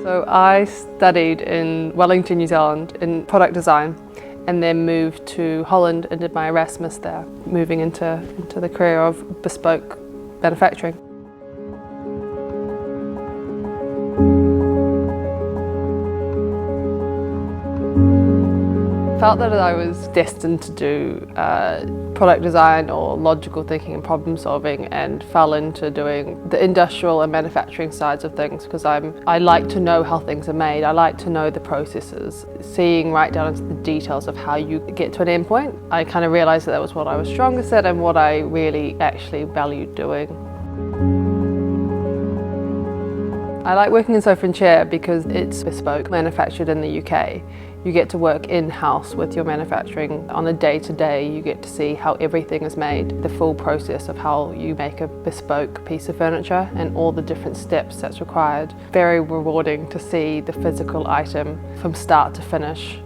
So I studied in Wellington, New Zealand in product design and then moved to Holland and did my Erasmus there, moving into the career of bespoke manufacturing. I felt that I was destined to do product design or logical thinking and problem solving, and fell into doing the industrial and manufacturing sides of things because I like to know how things are made. I like to know the processes, seeing right down into the details of how you get to an end point. I kind of realised that was what I was strongest at and what I really actually valued doing. I like working in Sofa and Chair because it's bespoke, manufactured in the UK. You get to work in-house with your manufacturing on a day-to-day. You get to see how everything is made, the full process of how you make a bespoke piece of furniture and all the different steps that's required. Very rewarding to see the physical item from start to finish.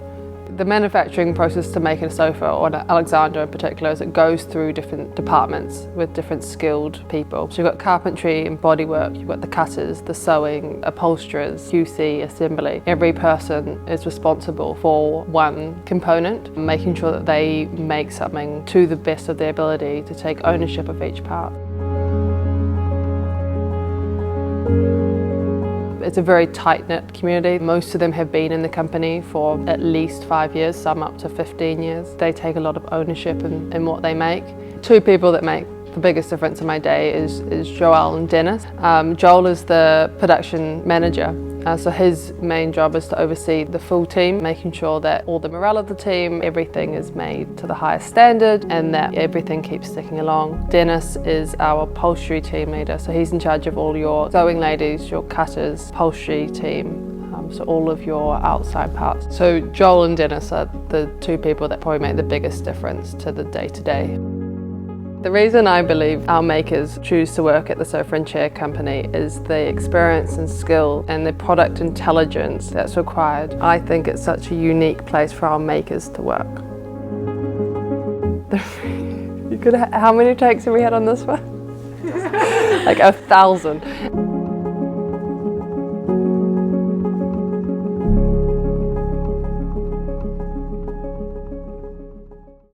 The manufacturing process to make a sofa, or an Alexander in particular, is it goes through different departments with different skilled people. So you've got carpentry and bodywork, you've got the cutters, the sewing, upholsterers, QC, assembly. Every person is responsible for one component, making sure that they make something to the best of their ability to take ownership of each part. It's a very tight-knit community. Most of them have been in the company for at least 5 years, some up to 15 years. They take a lot of ownership in what they make. Two people that make the biggest difference in my day is Joel and Dennis. Joel is the production manager. So his main job is to oversee the full team, making sure that all the morale of the team, everything is made to the highest standard and that everything keeps ticking along. Dennis is our upholstery team leader, so he's in charge of all your sewing ladies, your cutters, upholstery team, so all of your outside parts. So Joel and Dennis are the two people that probably make the biggest difference to the day-to-day. The reason I believe our makers choose to work at the Sofa and Chair company is the experience and skill and the product intelligence that's required. I think it's such a unique place for our makers to work. How many takes have we had on this one? Like 1,000.